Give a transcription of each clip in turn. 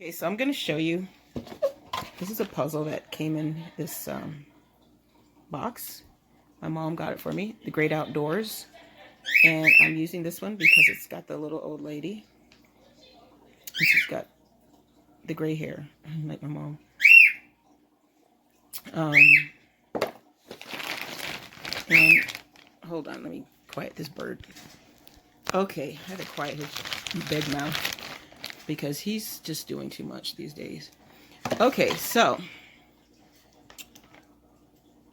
Okay, so I'm going to show you. This is a puzzle that came in this box. My mom got it for me, The Great Outdoors. And I'm using this one because it's got the little old lady. And she's got the gray hair, like my mom. And hold on, let me quiet this bird. Okay, I had to quiet his big mouth because he's just doing too much these days. Okay, so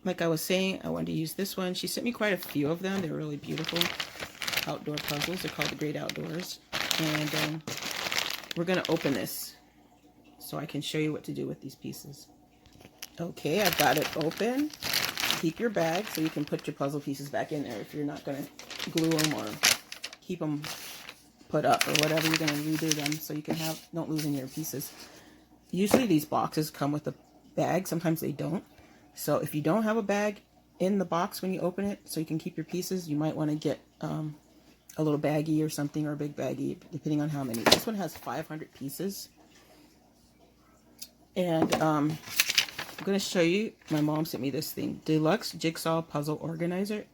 like I was saying, I wanted to use this one. She sent me quite a few of them. They're really beautiful outdoor puzzles. They're called The Great Outdoors. And we're going to open this so I can show you what to do with these pieces. Okay, I've got it open. Keep your bag so you can put your puzzle pieces back in there if you're not going to glue them or keep them put up or whatever. You're going to redo them so you can don't lose any of your pieces. Usually these boxes come with a bag. Sometimes they don't. So if you don't have a bag in the box when you open it so you can keep your pieces, you might want to get a little baggie or something, or a big baggie, depending on how many. This one has 500 pieces. And I'm going to show you, my mom sent me this thing, Deluxe Jigsaw Puzzle Organizer.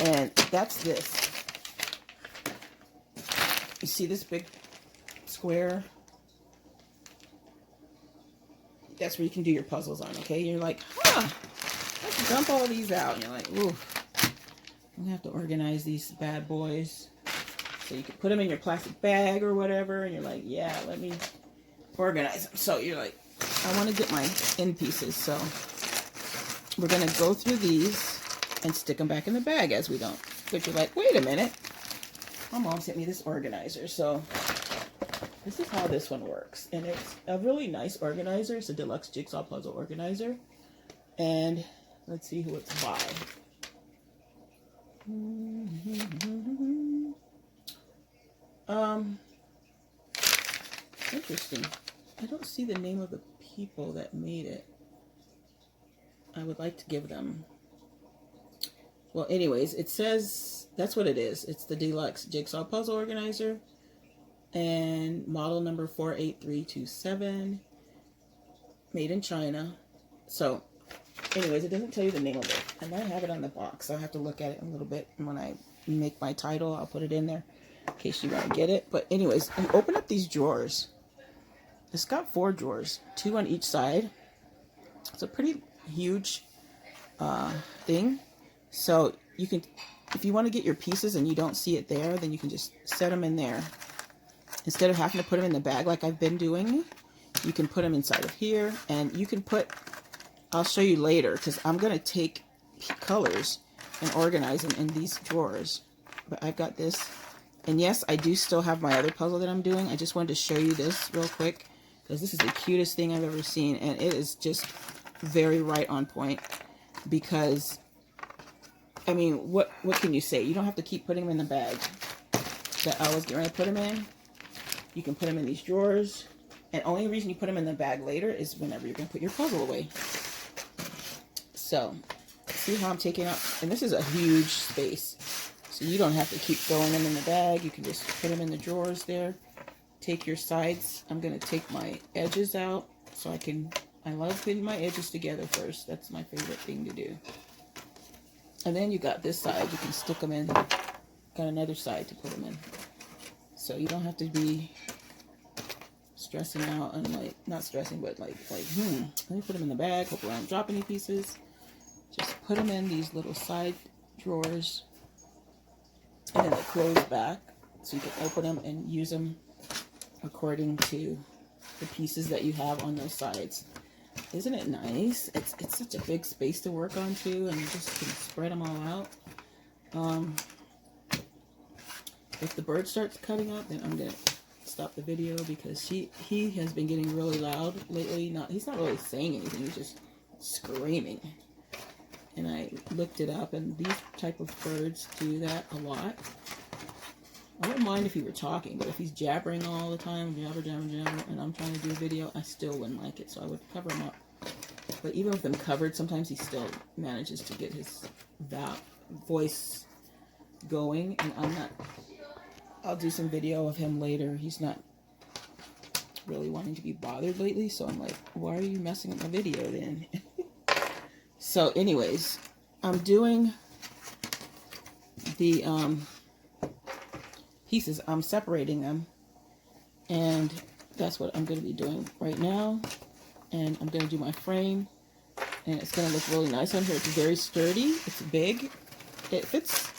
And that's this. You see this big square? That's where you can do your puzzles on, okay? You're like, let's dump all these out. And you're like, ooh, I'm going to have to organize these bad boys. So you can put them in your plastic bag or whatever. And you're like, yeah, let me organize them. So you're like, I want to get my end pieces. So we're going to go through these and stick them back in the bag as we don't. But you're like, wait a minute. My mom sent me this organizer. So this is how this one works. And it's a really nice organizer. It's a Deluxe Jigsaw Puzzle Organizer. And let's see who it's by. Interesting. I don't see the name of the people that made it. I would like to give them. Well, anyways, it says that's what it is. It's the Deluxe Jigsaw Puzzle Organizer. And model number 48327. Made in China. So, anyways, it doesn't tell you the name of it. I might have it on the box. I'll have to look at it in a little bit. And when I make my title, I'll put it in there in case you want to get it. But anyways, and open up these drawers. It's got 4 drawers, 2 on each side. It's a pretty huge thing. So you can, if you want to get your pieces and you don't see it there, then you can just set them in there. Instead of having to put them in the bag like I've been doing, you can put them inside of here. And you can put, I'll show you later, because I'm going to take colors and organize them in these drawers. But I've got this. And yes, I do still have my other puzzle that I'm doing. I just wanted to show you this real quick, because this is the cutest thing I've ever seen. And it is just very right on point. Because, I mean, what can you say? You don't have to keep putting them in the bag that I was going to put them in. You can put them in these drawers. And only reason you put them in the bag later is whenever you're going to put your puzzle away. So, see how I'm taking out? And this is a huge space. So you don't have to keep throwing them in the bag. You can just put them in the drawers there. Take your sides. I'm going to take my edges out. So I love putting my edges together first. That's my favorite thing to do. And then you got this side. You can stick them in. Got another side to put them in. So you don't have to be stressing out and like, not stressing, but like, let me put them in the bag. Hopefully I don't drop any pieces. Just put them in these little side drawers. And then it close back. So you can open them and use them according to the pieces that you have on those sides. Isn't it nice? It's such a big space to work on too, and you just can spread them all out. If the bird starts cutting up, then I'm gonna stop the video because he has been getting really loud lately. He's not really saying anything, he's just screaming. And I looked it up, and these type of birds do that a lot. I wouldn't mind if he were talking, but if he's jabbering all the time, jabber, and I'm trying to do a video, I still wouldn't like it, so I would cover him up. But even with them covered, sometimes he still manages to get his voice going, and I'll do some video of him later. He's not really wanting to be bothered lately. So I'm like, why are you messing with my video then? So anyways, I'm doing the pieces. I'm separating them. And that's what I'm going to be doing right now. And I'm going to do my frame. And it's going to look really nice on here. It's very sturdy. It's big. It fits.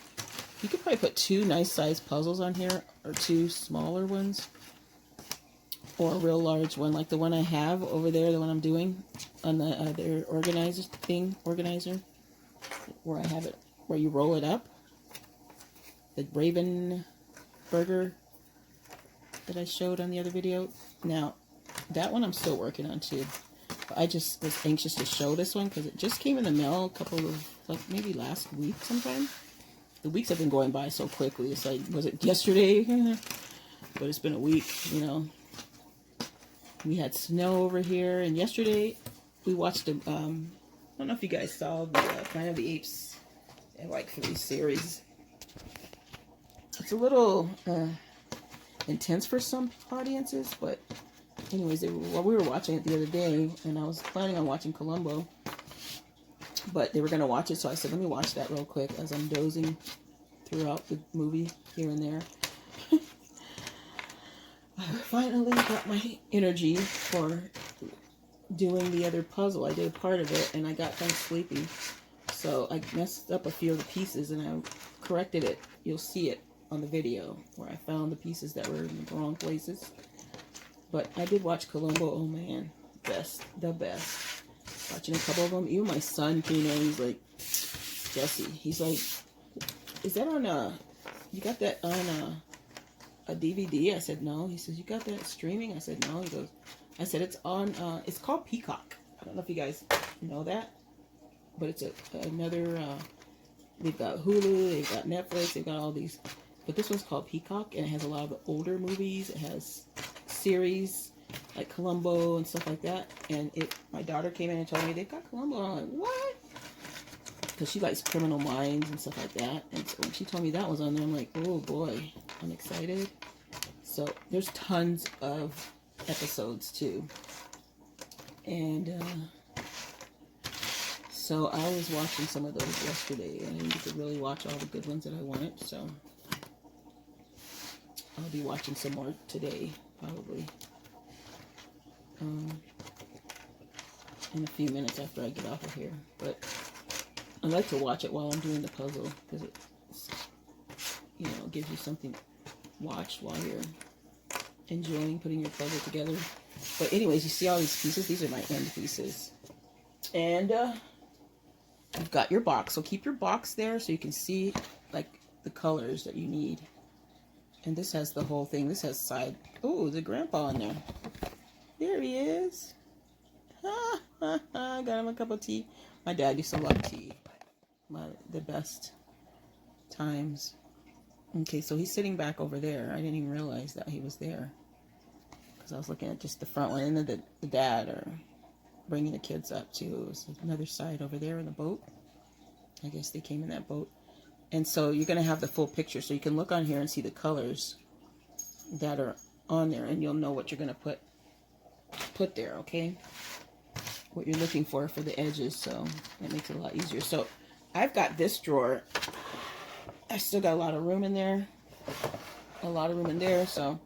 You could probably put 2 nice sized puzzles on here, or 2 smaller ones, or a real large one like the one I have over there, the one I'm doing on the other organizer, where I have it, where you roll it up. The Raven burger that I showed on the other video. Now, that one I'm still working on too. But I just was anxious to show this one because it just came in the mail a couple of, like maybe last week sometime. The weeks have been going by so quickly. It's like, was it yesterday? But it's been a week, you know. We had snow over here, and yesterday we watched I don't know if you guys saw the Planet of the Apes, like 3 series. It's a little intense for some audiences, but anyways, we were watching it the other day, and I was planning on watching Columbo, but they were going to watch it, so I said, let me watch that real quick as I'm dozing throughout the movie here and there. I finally got my energy for doing the other puzzle. I did part of it, and I got kind of sleepy, so I messed up a few of the pieces, and I corrected it. You'll see it on the video where I found the pieces that were in the wrong places. But I did watch Columbo. Oh man, the best. Watching a couple of them. Even my son came in. He's like, Jesse. He's like, is that on you got that on a DVD? I said no. He says, you got that streaming? I said no. He goes, I said it's on. It's called Peacock. I don't know if you guys know that, but it's another. They've got Hulu. They've got Netflix. They've got all these. But this one's called Peacock, and it has a lot of the older movies. It has series like Columbo and stuff like that. And my daughter came in and told me they've got Columbo. I'm like, what? Because she likes Criminal Minds and stuff like that. And so when she told me that was on there, I'm like, oh boy, I'm excited. So there's tons of episodes too. And so I was watching some of those yesterday, and I didn't get to really watch all the good ones that I wanted. So I'll be watching some more today, probably. In a few minutes after I get off of here. But I like to watch it while I'm doing the puzzle, because it, you know, gives you something to watch while you're enjoying putting your puzzle together. But anyways, you see all these pieces? These are my end pieces. And you've got your box. So keep your box there so you can see like the colors that you need. And this has the whole thing. This has side. Oh, the grandpa in there. There he is. I got him a cup of tea. My dad used to love tea. The best times. Okay, so he's sitting back over there. I didn't even realize that he was there, because I was looking at just the front one. And then the dad are bringing the kids up too. It was another side over there in the boat. I guess they came in that boat. And so you're going to have the full picture, so you can look on here and see the colors that are on there, and you'll know what you're going to put there, okay? What you're looking for the edges, so that makes it a lot easier. So I've got this drawer. I still got a lot of room in there. So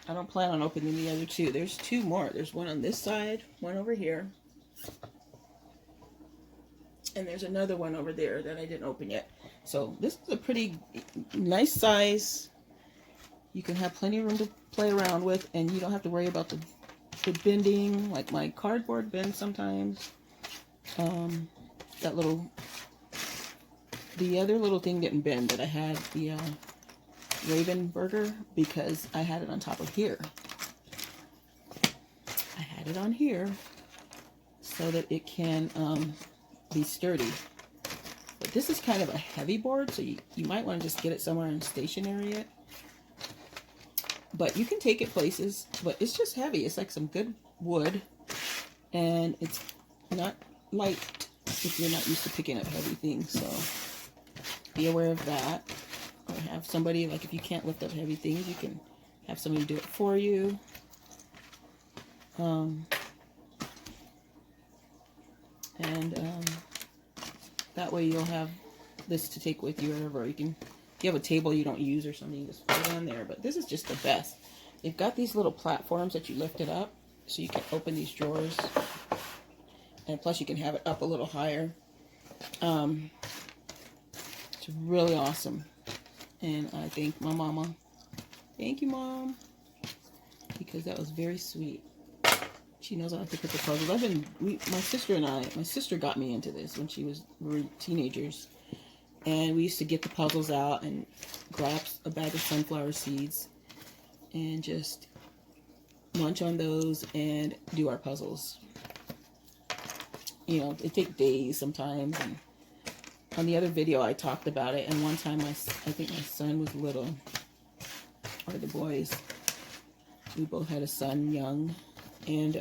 I don't plan on opening the other 2. There's 2 more. There's one on this side, one over here. And there's another one over there that I didn't open yet. So this is a pretty nice size. You can have plenty of room to play around with, and you don't have to worry about the bending, like my cardboard bends sometimes. The other little thing didn't bend that I had, the Raven burger, because I had it on top of here. I had it on here so that it can be sturdy. But this is kind of a heavy board, so you might want to just get it somewhere and stationary it. But you can take it places, but it's just heavy. It's like some good wood, and it's not light if you're not used to picking up heavy things. So be aware of that. Or have somebody, like if you can't lift up heavy things, you can have somebody do it for you. That way you'll have this to take with you wherever. You can, if you have a table you don't use or something, you just put it on there. But this is just the best. They've got these little platforms that you lift it up, so you can open these drawers. And plus you can have it up a little higher. It's really awesome. And I thank my mama. Thank you, Mom. Because that was very sweet. She knows I like to put the puzzles. My sister got me into this when we were teenagers. And we used to get the puzzles out and grab a bag of sunflower seeds and just munch on those and do our puzzles. You know, it takes days sometimes. And on the other video, I talked about it. And one time, I think my son was little, or the boys. We both had a son, young, and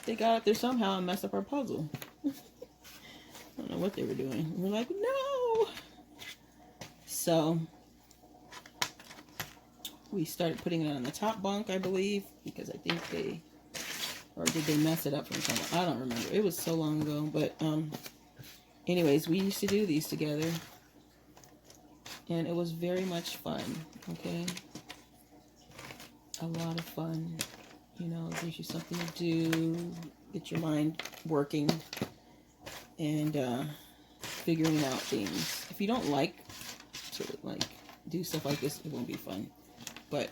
they got up there somehow and messed up our puzzle. I don't know what they were doing. We're like, no. So we started putting it on the top bunk, I believe, because I think or did they mess it up from somewhere? I don't remember. It was so long ago, but anyways, we used to do these together, and it was very much fun. Okay. A lot of fun, you know, it gives you something to do, get your mind working, and figuring out things. If you don't like to do stuff like this, it won't be fun. But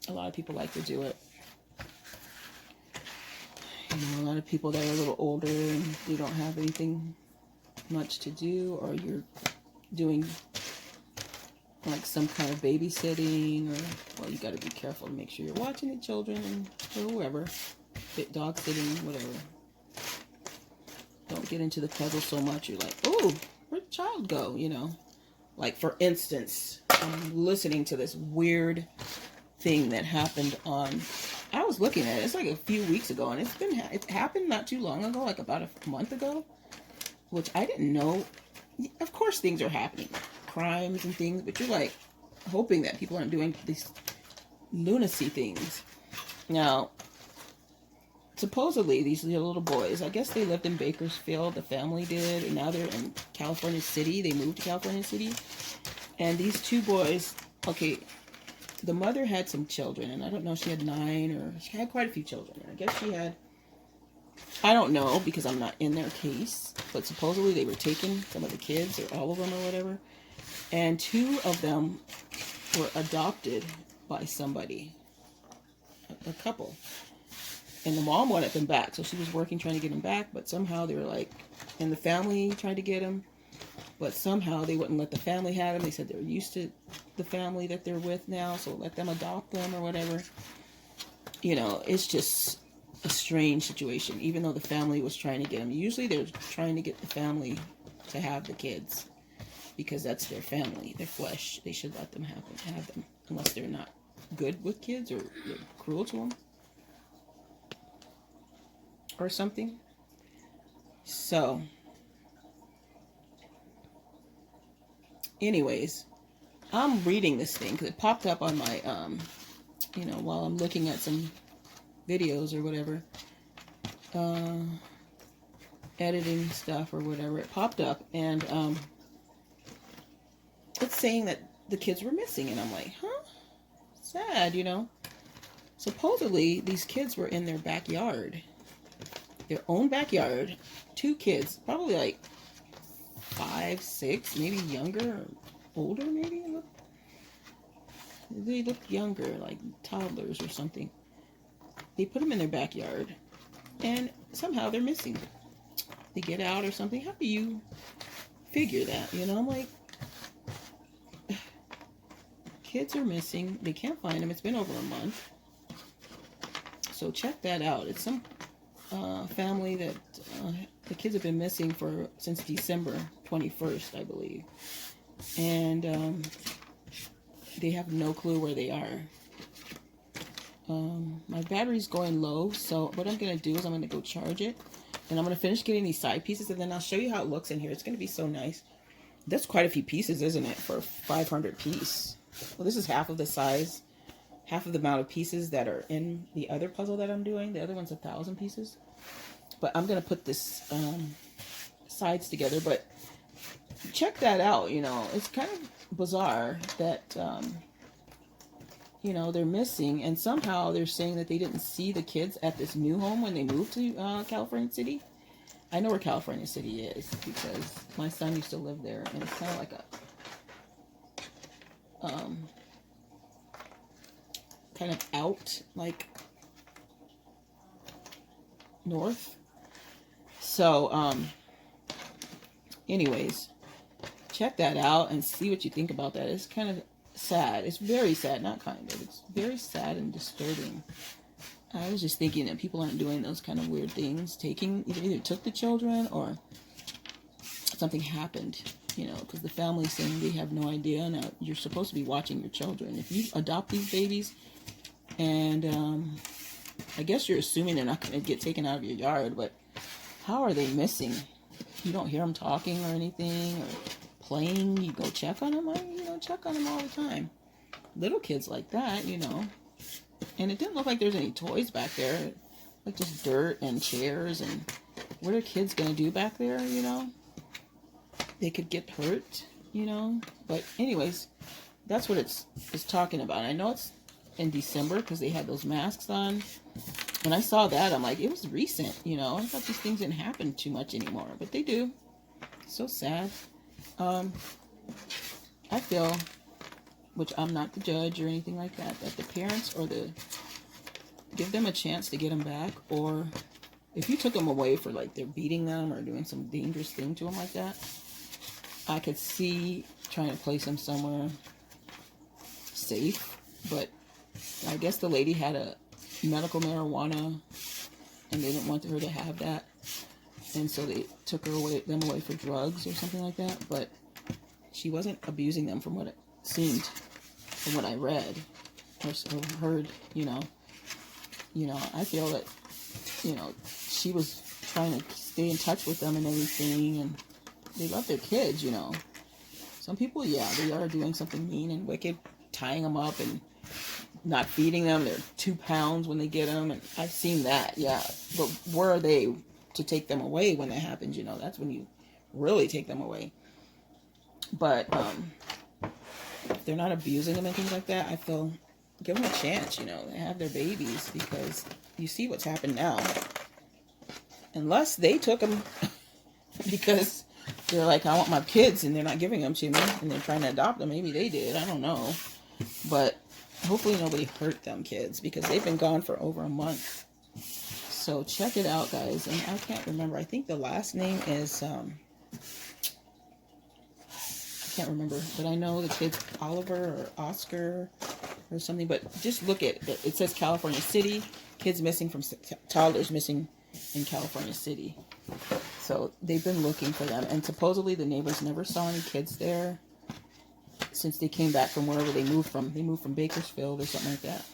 a lot of people like to do it. You know, a lot of people that are a little older and they don't have anything much to do, or you're doing like some kind of babysitting, or, well, you got to be careful to make sure you're watching the children or whoever, dog sitting, whatever. Don't get into the puzzle so much you're like, oh, where'd the child go, you know? Like, for instance, I'm listening to this weird thing that happened on, I was looking at it, it's like a few weeks ago, and it happened not too long ago, like about a month ago, which I didn't know. Of course things are happening, crimes and things, but you're like hoping that people aren't doing these lunacy things. Now, supposedly these little boys, I guess they lived in Bakersfield, the family did, and now they're in California City. They moved to California City, and these two boys, okay, the mother had some children, and I don't know, she had 9, or she had quite a few children. I guess she had, I don't know, because I'm not in their case, but supposedly they were taking some of the kids, or all of them, or whatever, and 2 of them were adopted by somebody, a couple, and the mom wanted them back, so she was working trying to get them back, but somehow they were like, and the family tried to get them, but somehow they wouldn't let the family have them. They said they're used to the family that they're with now, so let them adopt them or whatever. You know, it's just a strange situation, even though the family was trying to get them. Usually they're trying to get the family to have the kids, because that's their family, their flesh. They should let them have them, unless they're not good with kids, or they're cruel to them or something. So anyways, I'm reading this thing because it popped up on my you know, while I'm looking at some videos or whatever, editing stuff or whatever, it popped up, and it's saying that the kids were missing, and I'm like, huh? Sad, you know? Supposedly, these kids were in their backyard. Their own backyard. 2 kids, probably like 5, 6, maybe younger, or older maybe? They look younger, like toddlers or something. They put them in their backyard, and somehow they're missing. They get out or something. How do you figure that? You know, I'm like, kids are missing. They can't find them. It's been over a month. So check that out. It's some family that the kids have been missing since December 21st, I believe. And they have no clue where they are. My battery's going low, so what I'm going to do is I'm going to go charge it. And I'm going to finish getting these side pieces, and then I'll show you how it looks in here. It's going to be so nice. That's quite a few pieces, isn't it, for a 500 piece? Well, this is half of the size. half of the amount of pieces that are in the other puzzle that I'm doing. The other one's 1,000 pieces. But I'm going to put this sides together. But check that out, you know. It's kind of bizarre that, you know, they're missing. And somehow they're saying that they didn't see the kids at this new home when they moved to California City. I know where California City is because my son used to live there. And it's kind of like a... kind of out, like north. So anyways, check that out and see what you think about that. It's kind of sad. It's very sad, not kind of. It's very sad and disturbing. I was just thinking that people aren't doing those kind of weird things, either took the children or something happened, you know, because the family's saying they have no idea. Now, you're supposed to be watching your children. If you adopt these babies, and I guess you're assuming they're not going to get taken out of your yard, but how are they missing? You don't hear them talking or anything, or playing. You go check on them. You know, check on them all the time. Little kids like that, you know. And it didn't look like there's any toys back there. Like just dirt and chairs. And what are kids going to do back there, you know? They could get hurt, you know. But anyways, that's what it's talking about. I know it's in December because they had those masks on. When I saw that, I'm like, it was recent, you know. I thought these things didn't happen too much anymore, but they do. So sad. I feel, which I'm not the judge or anything like that, that the parents or give them a chance to get them back, or if you took them away for like they're beating them or doing some dangerous thing to them like that, I could see trying to place them somewhere safe. But I guess the lady had a medical marijuana and they didn't want her to have that, and so they took them away for drugs or something like that. But she wasn't abusing them from what it seemed, from what I read or heard, you know. I feel that, you know, she was trying to stay in touch with them and everything, and they love their kids, you know. Some people, yeah, they are doing something mean and wicked, tying them up and not feeding them. They're 2 pounds when they get them, and I've seen that, yeah. But where are they to take them away when that happens, you know? That's when you really take them away. But if they're not abusing them and things like that, I feel, give them a chance, you know. They have their babies, because you see what's happened now. Unless they took them because they're like, I want my kids, and they're not giving them to me, and they're trying to adopt them. Maybe they did. I don't know. But hopefully nobody hurt them kids, because they've been gone for over a month. So check it out, guys. And I can't remember. I think the last name is, I can't remember. But I know the kid's Oliver or Oscar or something. But just look at it. It says California City. Kids missing from, toddlers missing in California City. So they've been looking for them. And supposedly the neighbors never saw any kids there since they came back from wherever they moved from. They moved from Bakersfield or something like that.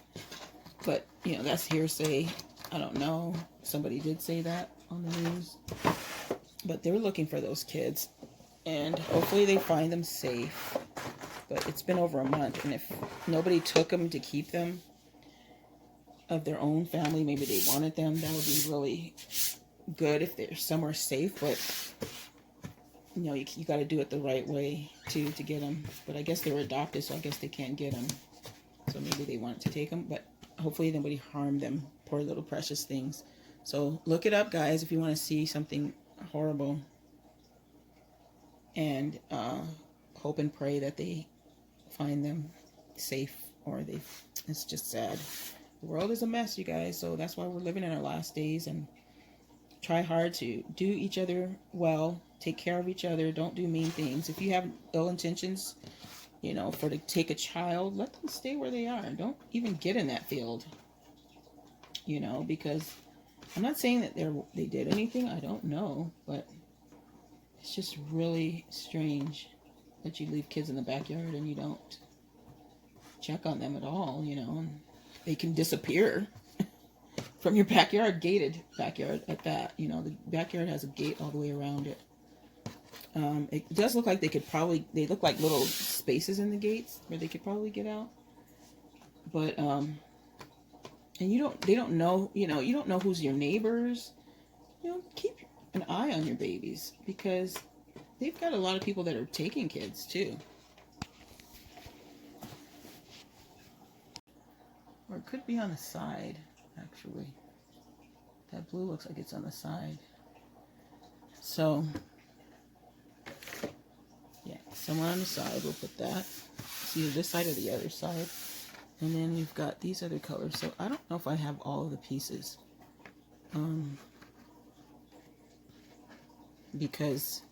But, you know, that's hearsay. I don't know. Somebody did say that on the news. But they're looking for those kids. And hopefully they find them safe. But it's been over a month. And if nobody took them to keep them of their own family, maybe they wanted them, that would be really good if they're somewhere safe. But, you know, you got to do it the right way to get them. But I guess they were adopted, so I guess they can't get them. So maybe they wanted to take them. But hopefully nobody harmed them. Poor little precious things. So look it up, guys, if you want to see something horrible. And hope and pray that they find them safe, or it's just sad. The world is a mess, you guys. So that's why we're living in our last days, and try hard to do each other well, take care of each other, don't do mean things. If you have ill intentions, you know, to take a child, let them stay where they are. Don't even get in that field, you know, because I'm not saying that they did anything. I don't know, but it's just really strange that you leave kids in the backyard and you don't check on them at all, you know, and they can disappear from your backyard, gated backyard at that. You know, the backyard has a gate all the way around it. It does look like they look like little spaces in the gates where they could probably get out. But and they don't know, you don't know who's your neighbors. Keep an eye on your babies, because they've got a lot of people that are taking kids too. Or it could be on the side, actually. That blue looks like it's on the side. So, yeah, somewhere on the side we'll put that. It's either this side or the other side. And then we've got these other colors. So I don't know if I have all of the pieces. Because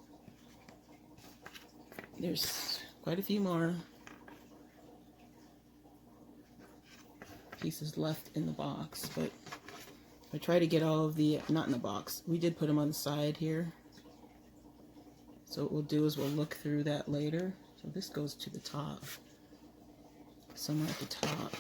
there's quite a few more pieces left in the box, but I try to get all of the, not in the box, we did put them on the side here. So what we'll do is we'll look through that later. So this goes to the top, somewhere at the top.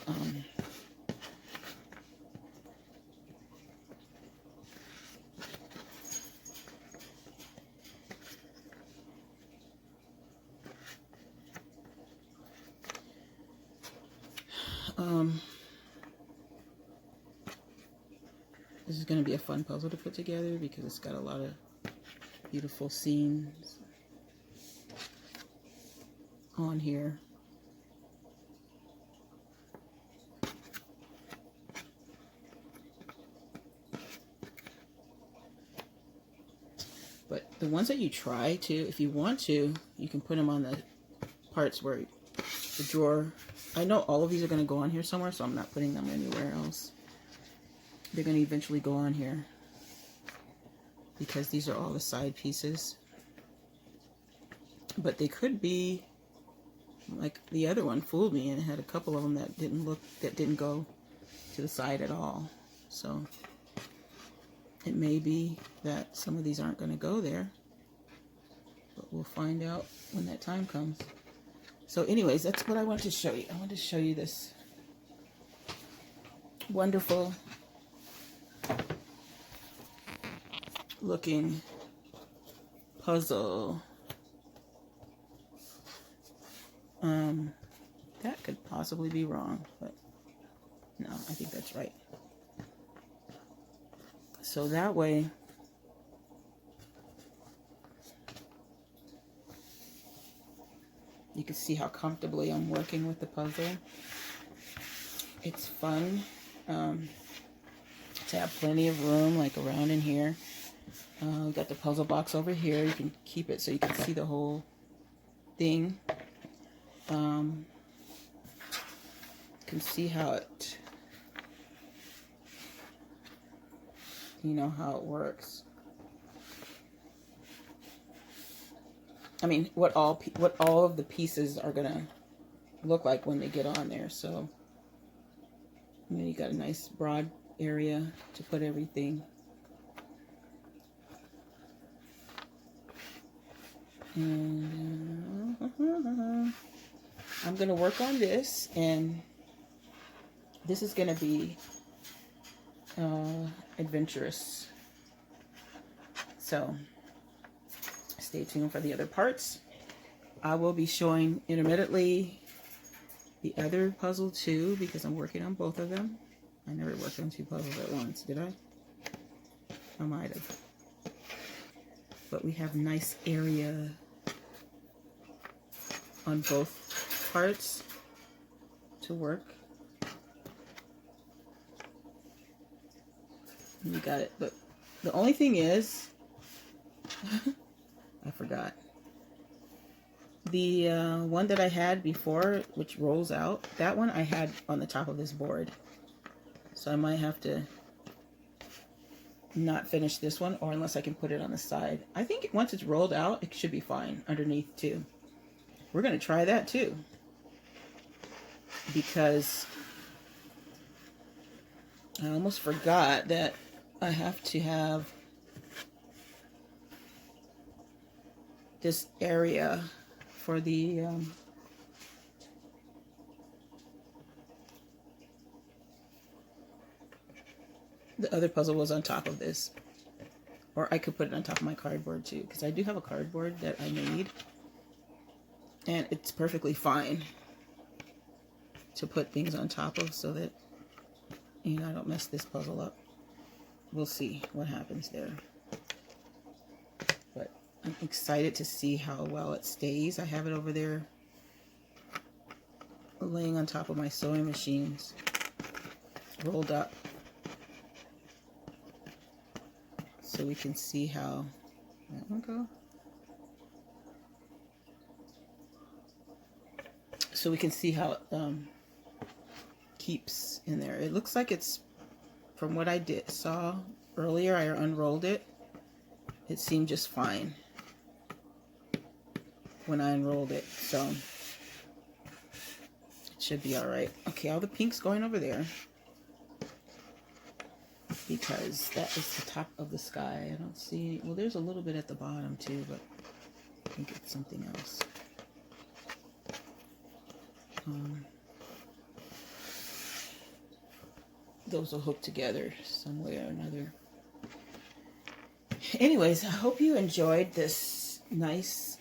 This is going to be a fun puzzle to put together because it's got a lot of beautiful scenes on here. But the ones that you try to, if you want to, you can put them on the parts where the drawer. I know all of these are going to go on here somewhere, so I'm not putting them anywhere else. They're going to eventually go on here because these are all the side pieces. But they could be like the other one fooled me, and it had a couple of them that didn't go to the side at all. So it may be that some of these aren't going to go there, but we'll find out when that time comes. So anyways, that's what I wanted to show you. I wanted to show you this wonderful looking puzzle. That could possibly be wrong, but no, I think that's right. So that way you can see how comfortably I'm working with the puzzle. It's fun to have plenty of room like around in here. We got the puzzle box over here. You can keep it so you can see the whole thing. You can see how it, how it works. I mean, what all of the pieces are gonna look like when they get on there. So, you got a nice broad area to put everything. And I'm gonna work on this, and this is gonna be adventurous. So stay tuned for the other parts. I will be showing intermittently the other puzzle too, because I'm working on both of them. I never worked on two puzzles at once, did I? I might have. But we have nice area on both parts to work. You got it. But the only thing is, I forgot. The one that I had before, which rolls out, that one I had on the top of this board. So I might have to not finish this one, or unless I can put it on the side. I think once it's rolled out, it should be fine underneath too. We're going to try that too, because I almost forgot that I have to have this area for the other puzzle was on top of this, or I could put it on top of my cardboard too, because I do have a cardboard that I made and it's perfectly fine. to put things on top of so that, you know, I don't mess this puzzle up. We'll see what happens there. But I'm excited to see how well it stays. I have it over there laying on top of my sewing machines, rolled up, so we can see how that one go. So we can see how it keeps in there. It looks like it's, from what I saw earlier, I unrolled it. It seemed just fine when I unrolled it, so it should be all right. Okay, all the pink's going over there because that is the top of the sky. I don't see, well, there's a little bit at the bottom too, but I think it's something else. Those will hook together some way or another. Anyways, I hope you enjoyed this nice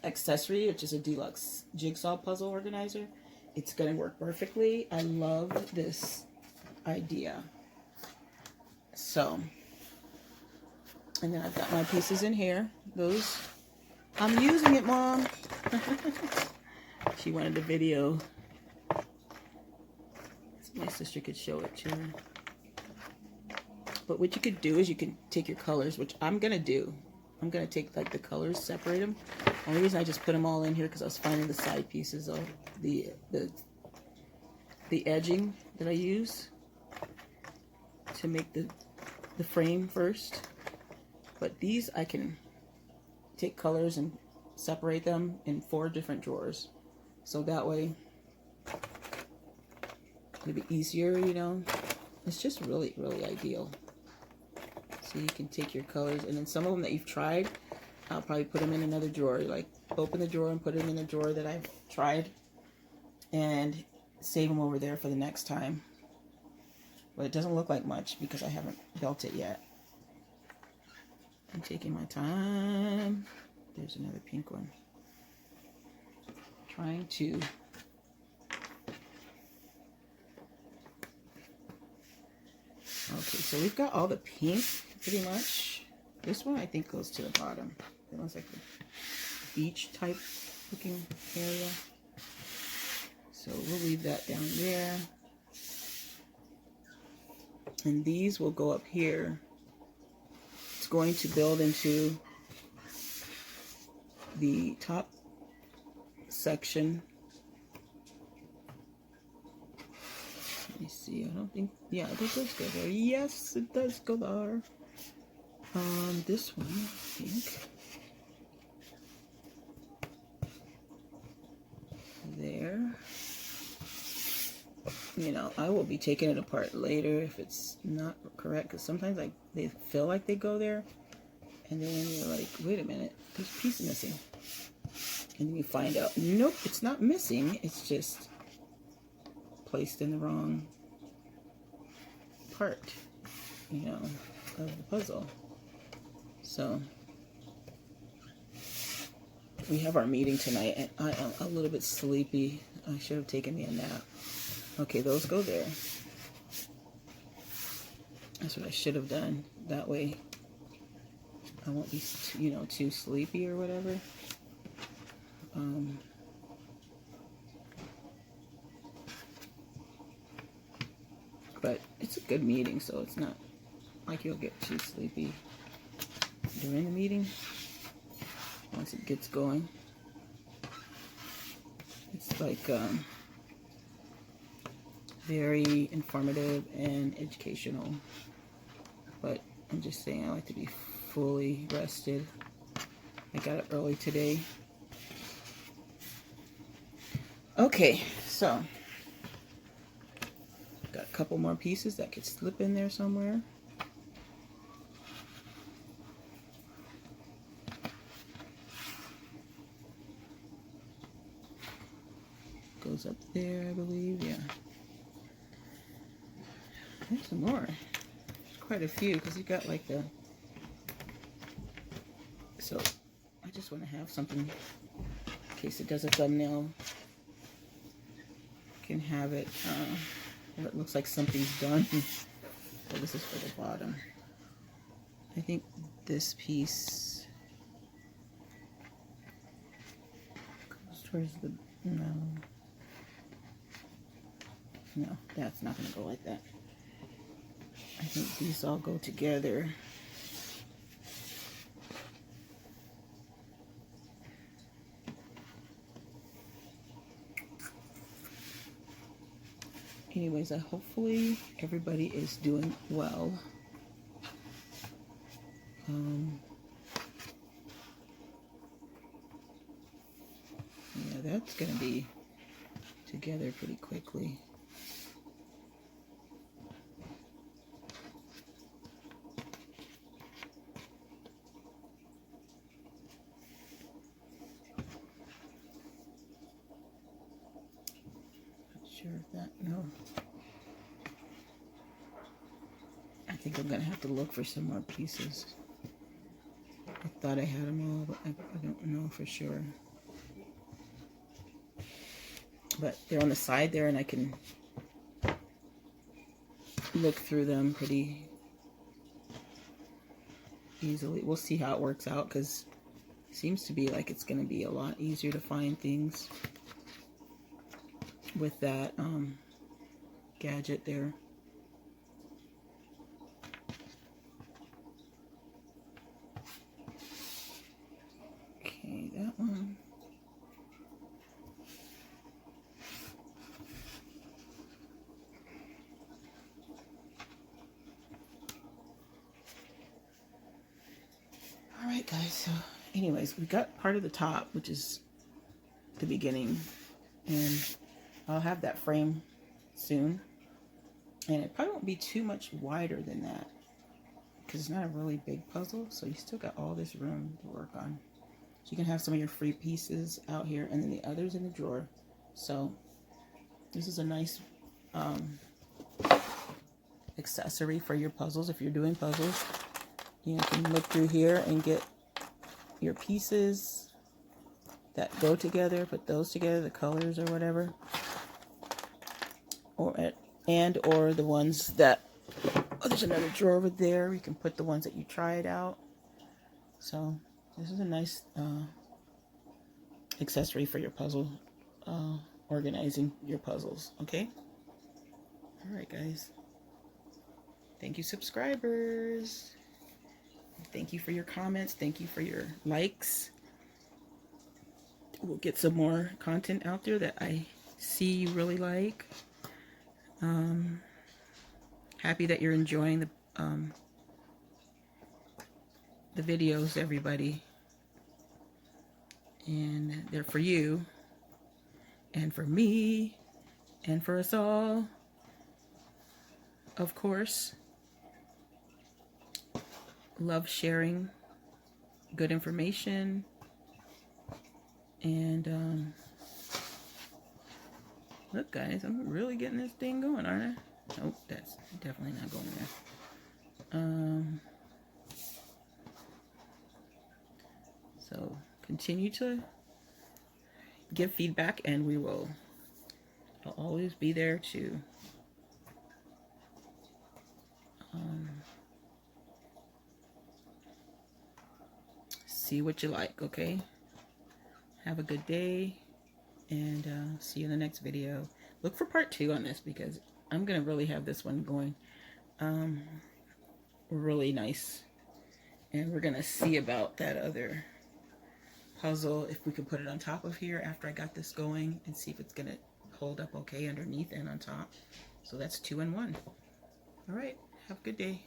accessory, which is a deluxe jigsaw puzzle organizer. It's going to work perfectly. I love this idea. So, and then I've got my pieces in here. Those, I'm using it, Mom. She wanted a video. My sister could show it to her. But what you could do is you can take your colors, which I'm going to do. I'm going to take like the colors, separate them. The only reason I just put them all in here because I was finding the side pieces of the edging that I use to make the frame first. But these I can take colors and separate them in 4 different drawers. So that way it'll be easier, you know. It's just really, really ideal. So you can take your colors, and then some of them that you've tried, I'll probably put them in another drawer. Like, open the drawer and put them in a drawer that I've tried, and save them over there for the next time. But it doesn't look like much because I haven't built it yet. I'm taking my time. There's another pink one. Trying to okay, so we've got all the pink pretty much. This one I think goes to the bottom. It looks like a beach type looking area. So we'll leave that down there. And these will go up here. It's going to build into the top section. Let me see. I don't think. Yeah, it does go there. Yes, it does go there. This one, I think. There. You know, I will be taking it apart later if it's not correct, because sometimes like they feel like they go there, and then you're like, wait a minute, there's a piece missing, and then you find out, nope, it's not missing. It's just placed in the wrong part, you know, of the puzzle. So we have our meeting tonight, and I am a little bit sleepy. I should have taken me a nap. Okay, those go there. That's what I should have done. That way I won't be, you know, too sleepy or whatever. But it's a good meeting, so it's not like you'll get too sleepy during the meeting. Once it gets going, it's like very informative and educational. But I'm just saying, I like to be fully rested. I got up early today. Okay, so got a couple more pieces that could slip in there somewhere. Goes up there, I believe. Yeah. There's some more. There's quite a few because you got like the. So I just want to have something in case it does a thumbnail can have it where it looks like something's done. So this is for the bottom. I think this piece goes towards the, no, that's not going to go like that. I think these all go together. Anyways, hopefully everybody is doing well. Yeah, that's going to be together pretty quickly. Sure of that, no. I think I'm gonna have to look for some more pieces. I thought I had them all, but I don't know for sure. But they're on the side there, and I can look through them pretty easily. We'll see how it works out, because it seems to be like it's gonna be a lot easier to find things with that gadget there. Okay, that one. All right, guys, so anyways, we got part of the top, which is the beginning, and I'll have that frame soon, and it probably won't be too much wider than that, because it's not a really big puzzle, so you still got all this room to work on. So you can have some of your free pieces out here, and then the others in the drawer. So this is a nice accessory for your puzzles. If you're doing puzzles, you can look through here and get your pieces that go together, put those together, the colors or whatever, or the ones that, oh, there's another drawer over there. You can put the ones that you tried out. So this is a nice accessory for your puzzle, organizing your puzzles. Okay. All right, guys. Thank you, subscribers. Thank you for your comments. Thank you for your likes. We'll get some more content out there that I see you really like. Happy that you're enjoying the videos, everybody. And they're for you, and for me, and for us all, of course. Love sharing good information. And look, guys, I'm really getting this thing going, aren't I? Nope, that's definitely not going there. So continue to give feedback, and I'll always be there to see what you like. Okay, have a good day, and see you in the next video. Look for part 2 on this, because I'm gonna really have this one going really nice, and we're gonna see about that other puzzle, if we can put it on top of here after I got this going, and see if it's gonna hold up okay underneath and on top. So that's 2 in 1. All right, have a good day.